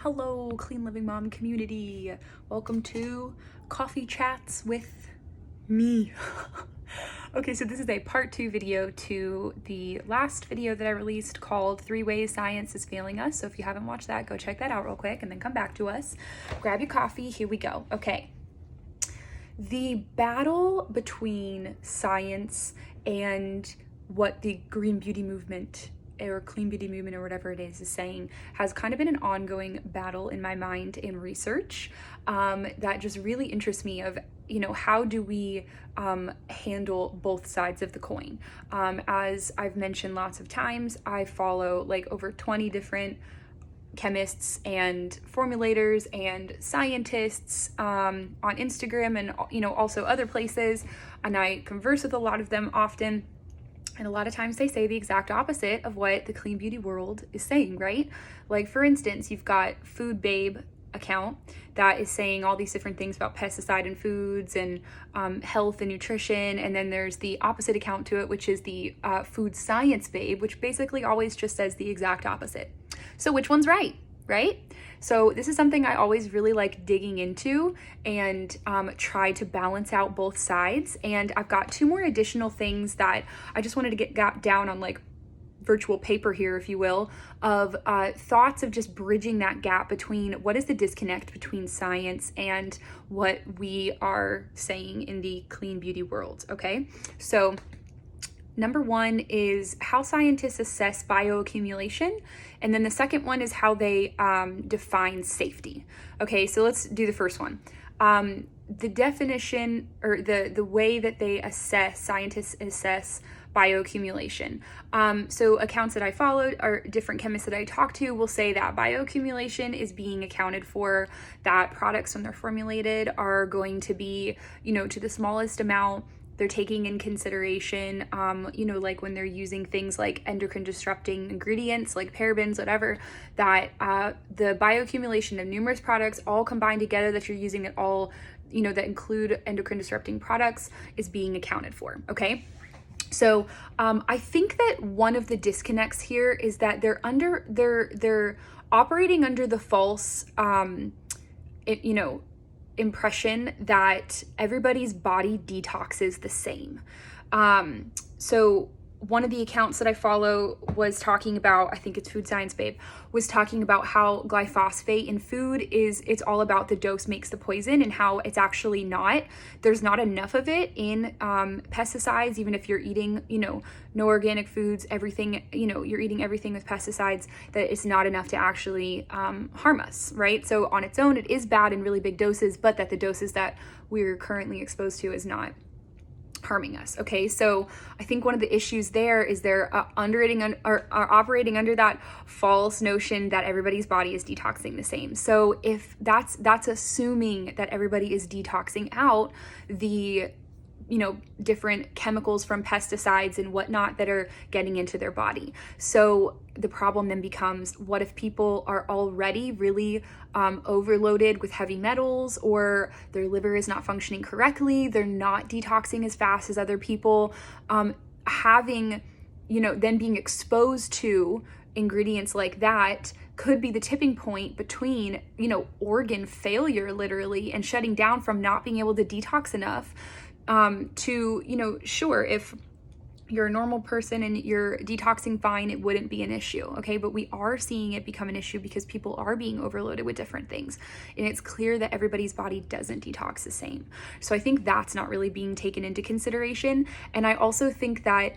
Hello, Clean Living Mom community. Welcome to Coffee Chats with me. Okay, so this is a part 2 video to the last video that I released called 3 Ways Science is Failing Us. So if you haven't watched that, go check that out real quick and then come back to us. Grab your coffee, here we go. Okay. The battle between science and what the green beauty movement or clean beauty movement or whatever it is saying has kind of been an ongoing battle in my mind in research that just really interests me of, how do we handle both sides of the coin? As I've mentioned lots of times, I follow like over 20 different chemists and formulators and scientists on Instagram and also other places, and I converse with a lot of them often. And a lot of times they say the exact opposite of what the clean beauty world is saying, right? Like, for instance, you've got Food Babe account that is saying all these different things about pesticide in foods and health and nutrition. And then there's the opposite account to it, which is the Food Science Babe, which basically always just says the exact opposite. So which one's right? So this is something I always really like digging into and try to balance out both sides. And I've got 2 more additional things that I just wanted to get down on, like virtual paper here, if you will, of thoughts of just bridging that gap between what is the disconnect between science and what we are saying in the clean beauty world. Okay, so number 1 is how scientists assess bioaccumulation. And then the second one is how they define safety. Okay, so let's do the first one. The definition or the way that scientists assess bioaccumulation. So accounts that I followed or different chemists that I talked to will say that bioaccumulation is being accounted for, that products when they're formulated are going to be, to the smallest amount. They're taking in consideration, like when they're using things like endocrine disrupting ingredients, like parabens, whatever, that the bioaccumulation of numerous products all combined together that you're using that all, that include endocrine disrupting products is being accounted for, okay? So I think that one of the disconnects here is that they're operating under the false, impression that everybody's body detoxes the same. So one of the accounts that I follow was talking about, I think it's Food Science Babe, was talking about how glyphosate in food it's all about the dose makes the poison, and how it's actually not. There's not enough of it in pesticides, even if you're eating, no organic foods, everything, you're eating everything with pesticides, that it's not enough to actually harm us, right? So on its own, it is bad in really big doses, but that the doses that we're currently exposed to is not harming us. Okay, so I think one of the issues there is they're operating under that false notion that everybody's body is detoxing the same. So if that's assuming that everybody is detoxing out the different chemicals from pesticides and whatnot that are getting into their body. So the problem then becomes, what if people are already really overloaded with heavy metals, or their liver is not functioning correctly, they're not detoxing as fast as other people, having, then being exposed to ingredients like that could be the tipping point between, organ failure literally and shutting down from not being able to detox enough to, sure, if you're a normal person and you're detoxing fine, it wouldn't be an issue, okay? But we are seeing it become an issue because people are being overloaded with different things. And it's clear that everybody's body doesn't detox the same. So I think that's not really being taken into consideration. And I also think that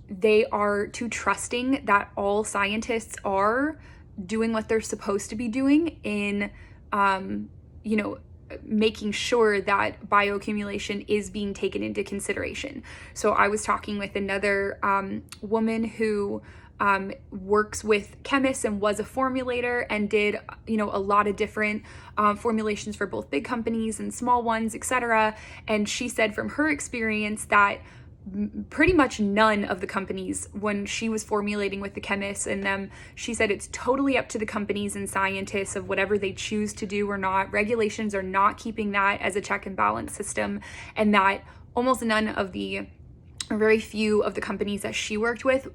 they are too trusting that all scientists are doing what they're supposed to be doing in, making sure that bioaccumulation is being taken into consideration. So I was talking with another woman who works with chemists and was a formulator and did, a lot of different formulations for both big companies and small ones, etc. And she said from her experience that pretty much none of the companies, when she was formulating with the chemists and them, she said it's totally up to the companies and scientists of whatever they choose to do or not. Regulations are not keeping that as a check and balance system, and that almost none of the, or very few of the companies that she worked with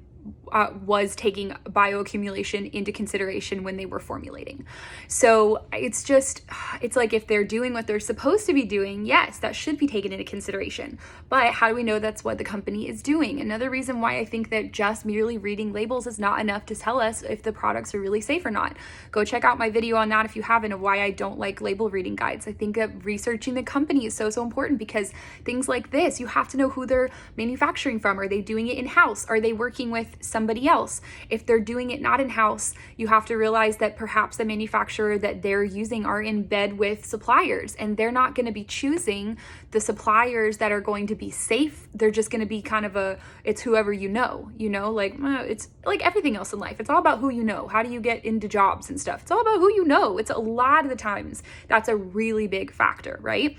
was taking bioaccumulation into consideration when they were formulating. So it's like if they're doing what they're supposed to be doing, yes, that should be taken into consideration. But how do we know that's what the company is doing? Another reason why I think that just merely reading labels is not enough to tell us if the products are really safe or not. Go check out my video on that if you haven't, of why I don't like label reading guides. I think that researching the company is so important, because things like this, you have to know who they're manufacturing from. Are they doing it in-house? Are they working with somebody else? If they're doing it not in-house, you have to realize that perhaps the manufacturer that they're using are in bed with suppliers, and they're not going to be choosing the suppliers that are going to be safe. They're just going to be kind of it's whoever like it's like everything else in life. It's all about who you know. How do you get into jobs and stuff? It's all about who you know. It's a lot of the times that's a really big factor, right?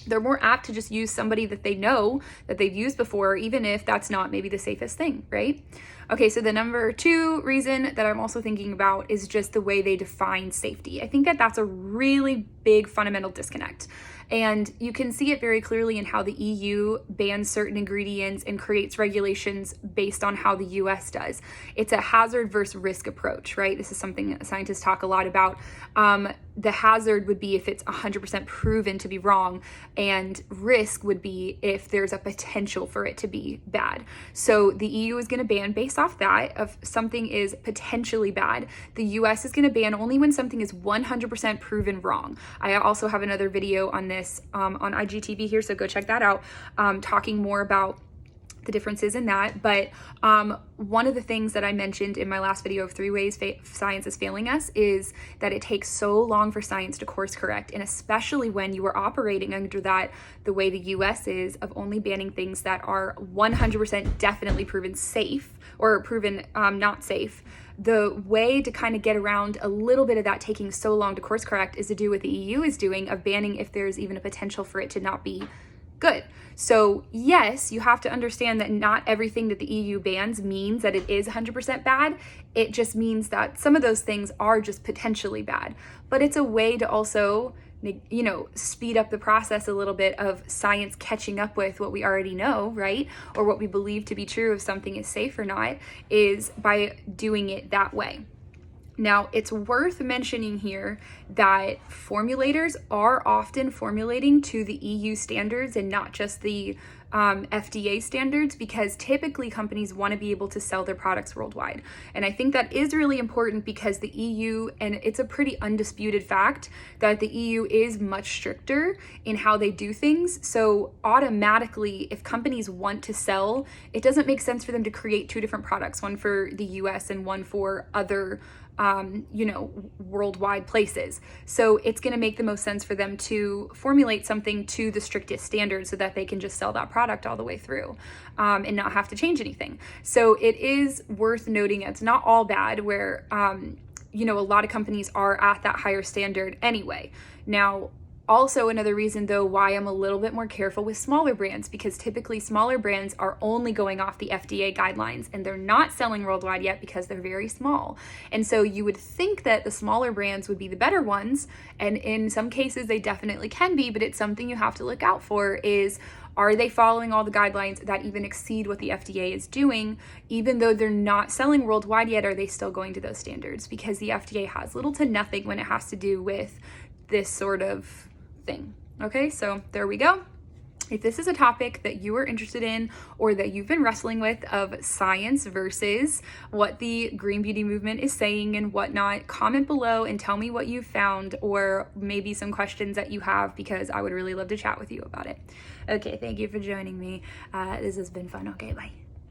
They're more apt to just use somebody that they know, that they've used before, even if that's not maybe the safest thing, right? Okay, so the number 2 reason that I'm also thinking about is just the way they define safety. I think that that's a really big fundamental disconnect. And you can see it very clearly in how the EU bans certain ingredients and creates regulations based on how the US does. It's a hazard versus risk approach, right? This is something that scientists talk a lot about. The hazard would be if it's 100% proven to be wrong, and risk would be if there's a potential for it to be bad. So the EU is going to ban based off that, if something is potentially bad. The US is going to ban only when something is 100% proven wrong. I also have another video on this on IGTV here, so go check that out, talking more about the differences in that. But one of the things that I mentioned in my last video of 3 ways science is failing us is that it takes so long for science to course correct, and especially when you are operating under the way the US is, of only banning things that are 100% definitely proven safe or proven not safe. The way to kind of get around a little bit of that taking so long to course correct is to do what the EU is doing, of banning if there's even a potential for it to not be good. So yes, you have to understand that not everything that the EU bans means that it is 100% bad. It just means that some of those things are just potentially bad. But it's a way to also, speed up the process a little bit of science catching up with what we already know, right? Or what we believe to be true if something is safe or not, is by doing it that way. Now, it's worth mentioning here that formulators are often formulating to the EU standards and not just the FDA standards, because typically companies want to be able to sell their products worldwide. And I think that is really important, because the EU, and it's a pretty undisputed fact, that the EU is much stricter in how they do things. So automatically, if companies want to sell, it doesn't make sense for them to create 2 different products, one for the US and one for other worldwide places. So it's going to make the most sense for them to formulate something to the strictest standards so that they can just sell that product all the way through and not have to change anything. So it is worth noting it's not all bad where, a lot of companies are at that higher standard anyway. Now, also another reason though why I'm a little bit more careful with smaller brands, because typically smaller brands are only going off the FDA guidelines and they're not selling worldwide yet because they're very small. And so you would think that the smaller brands would be the better ones, and in some cases they definitely can be, but it's something you have to look out for is, are they following all the guidelines that even exceed what the FDA is doing? Even though they're not selling worldwide yet, are they still going to those standards? Because the FDA has little to nothing when it has to do with this sort of thing. Okay, so there we go. If this is a topic that you are interested in or that you've been wrestling with, of science versus what the green beauty movement is saying and whatnot, comment below and tell me what you found, or maybe some questions that you have, because I would really love to chat with you about it. Okay, thank you for joining me. This has been fun. Okay, bye.